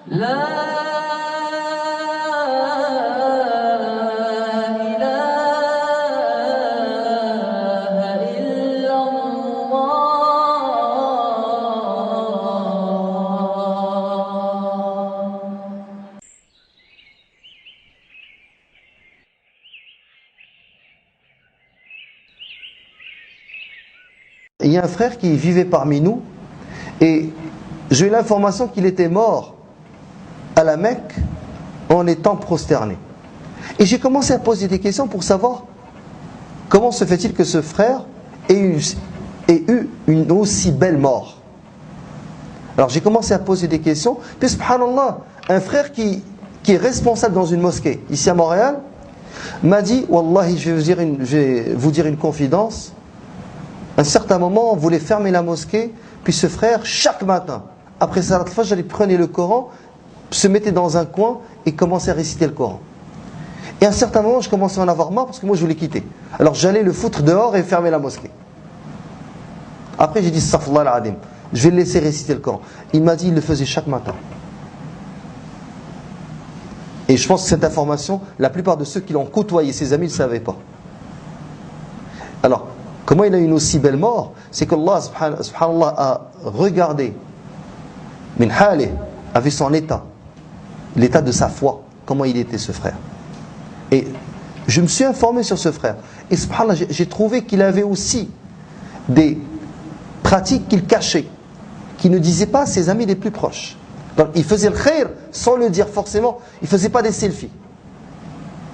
لا إله إلا الله. Il y a un frère qui vivait parmi nous et j'ai eu l'information qu'il était mort à la Mecque en étant prosterné. Et j'ai commencé à poser des questions pour savoir comment se fait-il que ce frère ait eu une aussi belle mort. Alors j'ai commencé à poser des questions, puis subhanallah, un frère qui est responsable dans une mosquée ici à Montréal m'a dit, wallahi, je vais vous dire une confidence. À un certain moment, on voulait fermer la mosquée, puis ce frère, chaque matin, après Salat al-Fajr, il prenait le Coran, se mettait dans un coin et commençait à réciter le Coran. Et à un certain moment, je commençais à en avoir marre parce que moi, je voulais quitter. Alors j'allais le foutre dehors et fermer la mosquée. Après, j'ai dit, Astaghfirullah al-Azim, je vais le laisser réciter le Coran. Il m'a dit, il le faisait chaque matin. Et je pense que cette information, la plupart de ceux qui l'ont côtoyé, ses amis, ne le savaient pas. Alors, comment il a eu une aussi belle mort? C'est qu'Allah subhanallah a regardé min halih, a vu son état, l'état de sa foi, comment il était ce frère. Et je me suis informé sur ce frère. Et subhanallah, j'ai trouvé qu'il avait aussi des pratiques qu'il cachait, qu'il ne disait pas à ses amis les plus proches. Donc, il faisait le khair sans le dire forcément. Il ne faisait pas des selfies.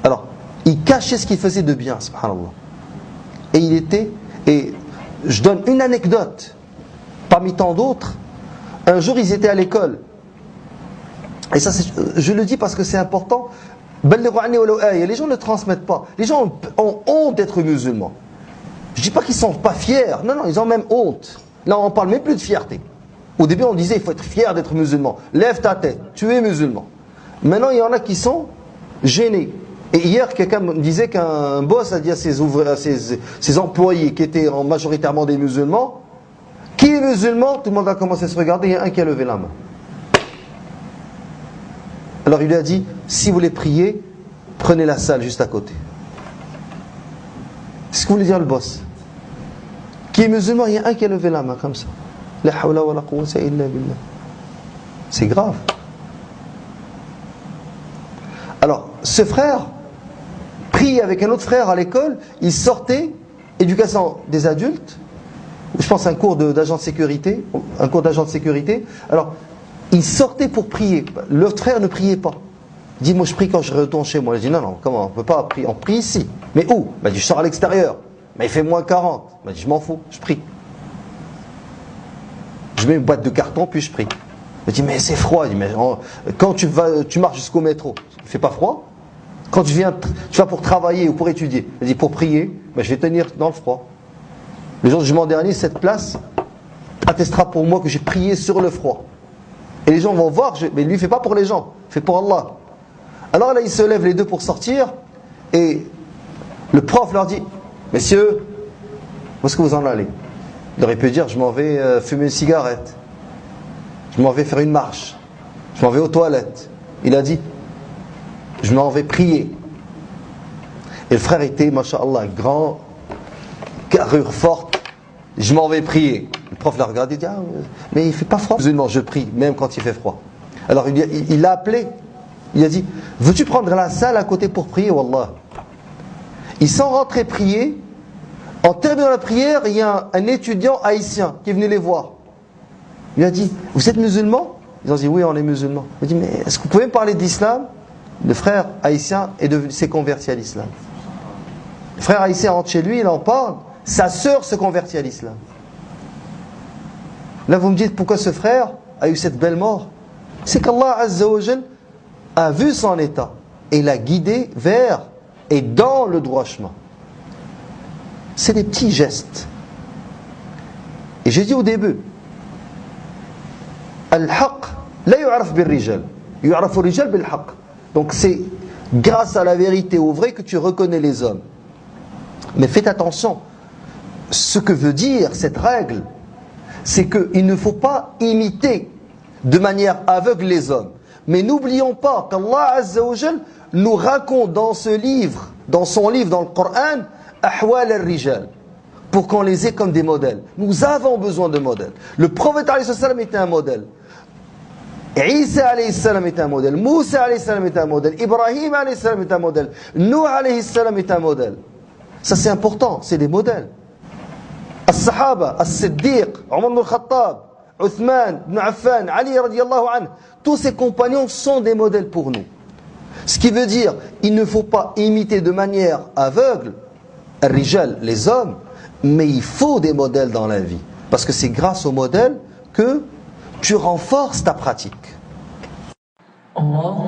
Alors, il cachait ce qu'il faisait de bien, subhanallah. Et je donne une anecdote parmi tant d'autres. Un jour, ils étaient à l'école. Et ça, je le dis parce que c'est important. Les gens ne transmettent pas. Les gens ont honte d'être musulmans. Je ne dis pas qu'ils ne sont pas fiers. Non, non, ils ont même honte. Là, on ne parle même plus de fierté. Au début, on disait il faut être fier d'être musulman. Lève ta tête, tu es musulman. Maintenant, il y en a qui sont gênés. Et hier, quelqu'un me disait qu'un boss a dit à ses employés qui étaient majoritairement des musulmans, qui est musulman? Tout le monde a commencé à se regarder, il y a un qui a levé la main. Alors il lui a dit, si vous voulez prier, prenez la salle juste à côté. C'est ce que voulait dire le boss. Qui est musulman? Il y a un qui a levé la main comme ça. La hawla wa la quwwata illa billah. C'est grave. Alors, ce frère prie avec un autre frère à l'école, il sortait, éducation des adultes, je pense un cours d'agent de sécurité, un cours d'agent de sécurité. Alors, il sortait pour prier. L'autre frère ne priait pas. Il dit, moi je prie quand je retourne chez moi. Je dis, non, non, comment, on ne peut pas prier, on prie ici. Mais où? Il m'a dit, je sors à l'extérieur. Mais il fait moins 40. Il m'a dit, je m'en fous, je prie. Je mets une boîte de carton, puis je prie. Il m'a dit, mais c'est froid. Il dit, mais quand tu marches jusqu'au métro, il ne fait pas froid? Quand tu vas pour travailler ou pour étudier, il dit, pour prier, ben, je vais tenir dans le froid. Le jour du jugement dernier, cette place attestera pour moi que j'ai prié sur le froid. Et les gens vont voir, mais lui il ne fait pas pour les gens, il fait pour Allah. Alors là, ils se lèvent les deux pour sortir, et le prof leur dit, messieurs, où est-ce que vous en allez? Il aurait pu dire, je m'en vais fumer une cigarette, je m'en vais faire une marche, je m'en vais aux toilettes. Il a dit, je m'en vais prier. Et le frère était, masha'Allah, grand, carrure forte, je m'en vais prier. Le prof l'a regardé, il dit, ah, mais il ne fait pas froid. Musulman, je prie, même quand il fait froid. Alors il l'a appelé, il a dit, veux-tu prendre la salle à côté pour prier, wallah? Ils sont rentrés prier. En terminant la prière, il y a un étudiant haïtien qui est venu les voir. Il lui a dit, vous êtes musulman? Ils ont dit, oui, on est musulmans. Il a dit, mais est-ce que vous pouvez me parler d'islam? Le frère haïtien s'est converti à l'islam. Le frère haïtien rentre chez lui, il en parle. Sa sœur se convertit à l'islam. Là, vous me dites, pourquoi ce frère a eu cette belle mort? C'est qu'Allah Azza wa Jal a vu son état et l'a guidé vers et dans le droit chemin. C'est des petits gestes. Et j'ai dit au début, Al-Haq, la yu'araf bil-rijal, yu'araf al-rijal bil-haq. Donc c'est grâce à la vérité, au vrai, que tu reconnais les hommes. Mais faites attention, ce que veut dire cette règle, c'est qu'il ne faut pas imiter de manière aveugle les hommes. Mais n'oublions pas qu'Allah Azza wa Jal nous raconte dans son livre, dans le Coran, Ahwal al-Rijal, pour qu'on les ait comme des modèles. Nous avons besoin de modèles. Le prophète alayhi salam était un modèle. Isa alayhi salam est un modèle. Moussa alayhi salam est un modèle. Ibrahim alayhi salam est un modèle. Nuh alayhi salam est un modèle. Ça c'est important, c'est des modèles. As-Sahaba, As-Siddiq, Omar ibn al-Khattab, Uthman ibn Affan, Ali radiyallahu anhu, tous ces compagnons sont des modèles pour nous. Ce qui veut dire, il ne faut pas imiter de manière aveugle al-Rijal, les hommes, mais il faut des modèles dans la vie. Parce que c'est grâce aux modèles que tu renforces ta pratique. الله